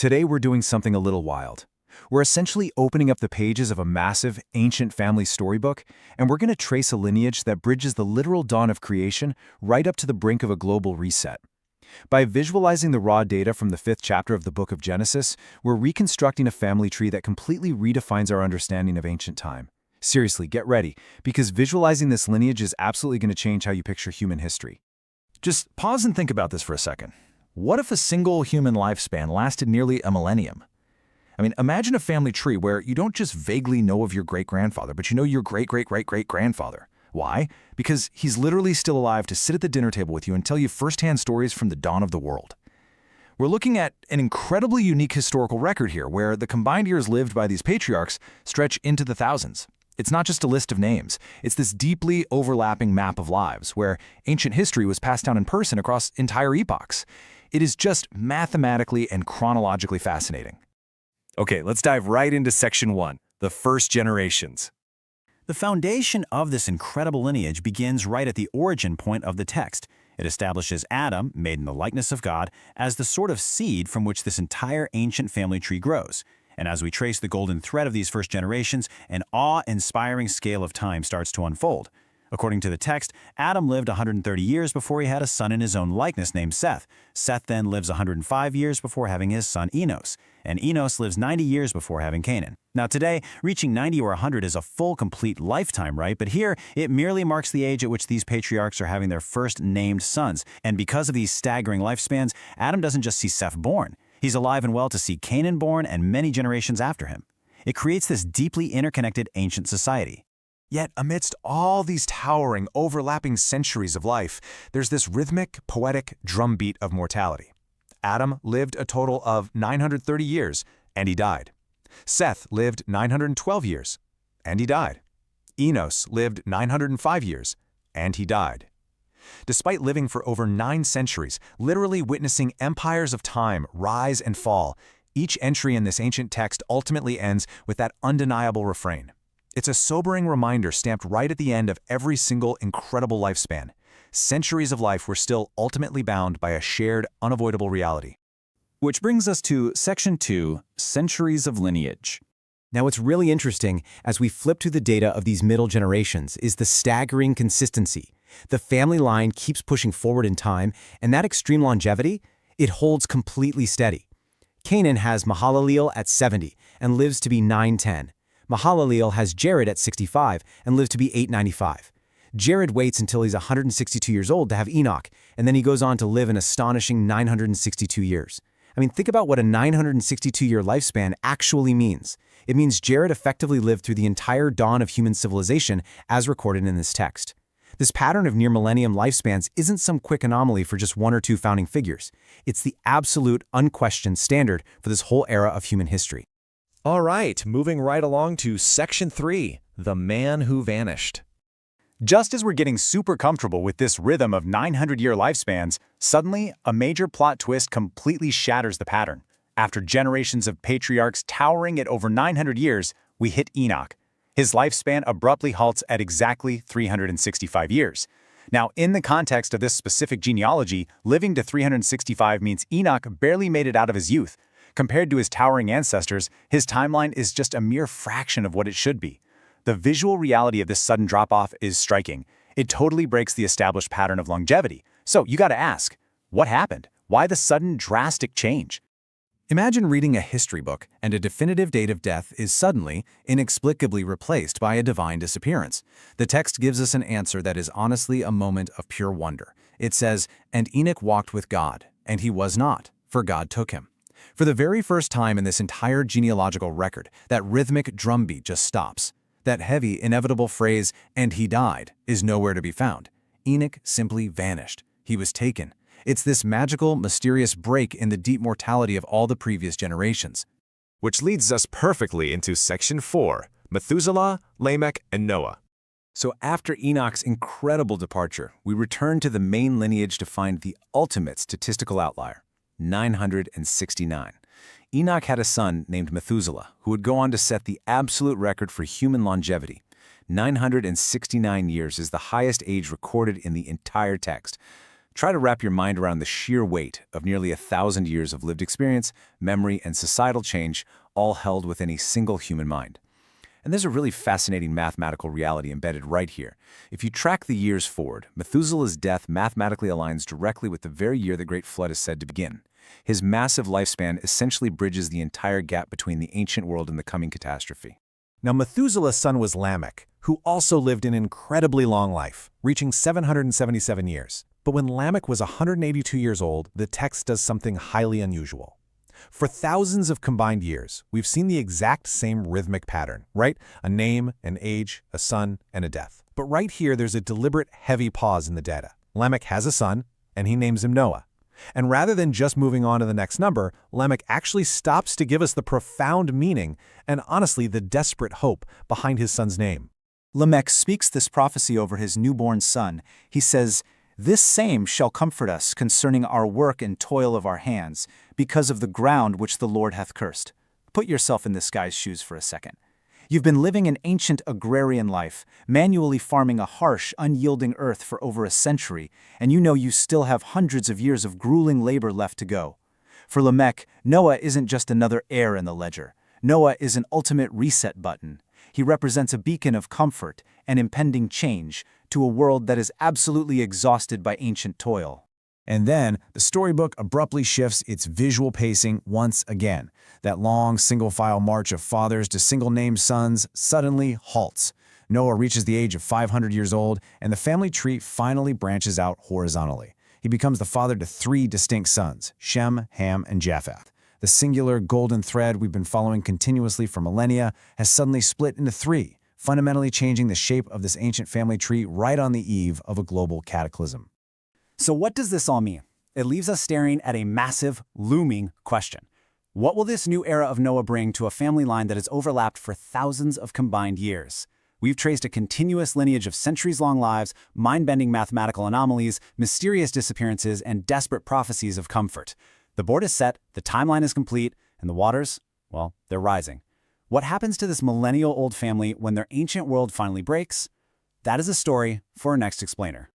Today we're doing something a little wild. We're essentially opening up the pages of a massive, ancient family storybook, and we're going to trace a lineage that bridges the literal dawn of creation right up to the brink of a global reset. By visualizing the raw data from the 5th chapter of the book of Genesis, we're reconstructing a family tree that completely redefines our understanding of ancient time. Seriously, get ready, because visualizing this lineage is absolutely going to change how you picture human history. Just pause and think about this for a second. What if a single human lifespan lasted nearly a millennium? Imagine a family tree where you don't just vaguely know of your great-grandfather, but you know your great-great-great-great-grandfather. Why? Because he's literally still alive to sit at the dinner table with you and tell you first-hand stories from the dawn of the world. We're looking at an incredibly unique historical record here, where the combined years lived by these patriarchs stretch into the thousands. It's not just a list of names. It's this deeply overlapping map of lives, where ancient history was passed down in person across entire epochs. It is just mathematically and chronologically fascinating. Okay, let's dive right into Section 1, the first generations. The foundation of this incredible lineage begins right at the origin point of the text. It establishes Adam, made in the likeness of God, as the sort of seed from which this entire ancient family tree grows. And as we trace the golden thread of these first generations, an awe-inspiring scale of time starts to unfold. According to the text, Adam lived 130 years before he had a son in his own likeness named Seth. Seth then lives 105 years before having his son Enoch. And Enoch lives 90 years before having Canaan. Now today, reaching 90 or 100 is a full, complete lifetime, right? But here, it merely marks the age at which these patriarchs are having their first named sons. And because of these staggering lifespans, Adam doesn't just see Seth born. He's alive and well to see Canaan born and many generations after him. It creates this deeply interconnected ancient society. Yet, amidst all these towering, overlapping centuries of life, there's this rhythmic, poetic drumbeat of mortality. Adam lived a total of 930 years, and he died. Seth lived 912 years, and he died. Enos lived 905 years, and he died. Despite living for over 9 centuries, literally witnessing empires of time rise and fall, each entry in this ancient text ultimately ends with that undeniable refrain. It's a sobering reminder stamped right at the end of every single incredible lifespan. Centuries of life were still ultimately bound by a shared, unavoidable reality. Which brings us to Section 2, Centuries of Lineage. Now, what's really interesting as we flip to the data of these middle generations is the staggering consistency. The family line keeps pushing forward in time, and that extreme longevity, it holds completely steady. Canaan has Mahalaleel at 70 and lives to be 910. Mahalaleel has Jared at 65 and lives to be 895. Jared waits until he's 162 years old to have Enoch, and then he goes on to live an astonishing 962 years. Think about what a 962-year lifespan actually means. It means Jared effectively lived through the entire dawn of human civilization as recorded in this text. This pattern of near-millennium lifespans isn't some quick anomaly for just 1 or 2 founding figures. It's the absolute, unquestioned standard for this whole era of human history. All right, moving right along to Section 3, The Man Who Vanished. Just as we're getting super comfortable with this rhythm of 900-year lifespans, suddenly a major plot twist completely shatters the pattern. After generations of patriarchs towering at over 900 years, we hit Enoch. His lifespan abruptly halts at exactly 365 years. Now, in the context of this specific genealogy, living to 365 means Enoch barely made it out of his youth. Compared to his towering ancestors, his timeline is just a mere fraction of what it should be. The visual reality of this sudden drop-off is striking. It totally breaks the established pattern of longevity. So you gotta ask, what happened? Why the sudden drastic change? Imagine reading a history book and a definitive date of death is suddenly, inexplicably replaced by a divine disappearance. The text gives us an answer that is honestly a moment of pure wonder. It says, "And Enoch walked with God, and he was not, for God took him." For the very first time in this entire genealogical record, that rhythmic drumbeat just stops. That heavy, inevitable phrase, "and he died," is nowhere to be found. Enoch simply vanished. He was taken. It's this magical, mysterious break in the deep mortality of all the previous generations. Which leads us perfectly into Section 4, Methuselah, Lamech, and Noah. So after Enoch's incredible departure, we return to the main lineage to find the ultimate statistical outlier, 969. Enoch had a son named Methuselah, who would go on to set the absolute record for human longevity. 969 years is the highest age recorded in the entire text. Try to wrap your mind around the sheer weight of nearly 1,000 years of lived experience, memory, and societal change, all held within a single human mind. And there's a really fascinating mathematical reality embedded right here. If you track the years forward, Methuselah's death mathematically aligns directly with the very year the Great Flood is said to begin. His massive lifespan essentially bridges the entire gap between the ancient world and the coming catastrophe. Now, Methuselah's son was Lamech, who also lived an incredibly long life, reaching 777 years. But when Lamech was 182 years old, the text does something highly unusual. For thousands of combined years, we've seen the exact same rhythmic pattern, right? A name, an age, a son, and a death. But right here, there's a deliberate, heavy pause in the data. Lamech has a son, and he names him Noah. And rather than just moving on to the next number, Lamech actually stops to give us the profound meaning and, honestly, the desperate hope behind his son's name. Lamech speaks this prophecy over his newborn son. He says, "This same shall comfort us concerning our work and toil of our hands, because of the ground which the Lord hath cursed." Put yourself in this guy's shoes for a second. You've been living an ancient agrarian life, manually farming a harsh, unyielding earth for over a century, and you know you still have hundreds of years of grueling labor left to go. For Lamech, Noah isn't just another heir in the ledger. Noah is an ultimate reset button. He represents a beacon of comfort and impending change to a world that is absolutely exhausted by ancient toil. And then, the storybook abruptly shifts its visual pacing once again. That long, single-file march of fathers to single-named sons suddenly halts. Noah reaches the age of 500 years old, and the family tree finally branches out horizontally. He becomes the father to 3 distinct sons, Shem, Ham, and Japheth. The singular golden thread we've been following continuously for millennia has suddenly split into 3, fundamentally changing the shape of this ancient family tree right on the eve of a global cataclysm. So what does this all mean? It leaves us staring at a massive, looming question. What will this new era of Noah bring to a family line that has overlapped for thousands of combined years? We've traced a continuous lineage of centuries-long lives, mind-bending mathematical anomalies, mysterious disappearances, and desperate prophecies of comfort. The board is set, the timeline is complete, and the waters, well, they're rising. What happens to this millennial-old family when their ancient world finally breaks? That is a story for our next explainer.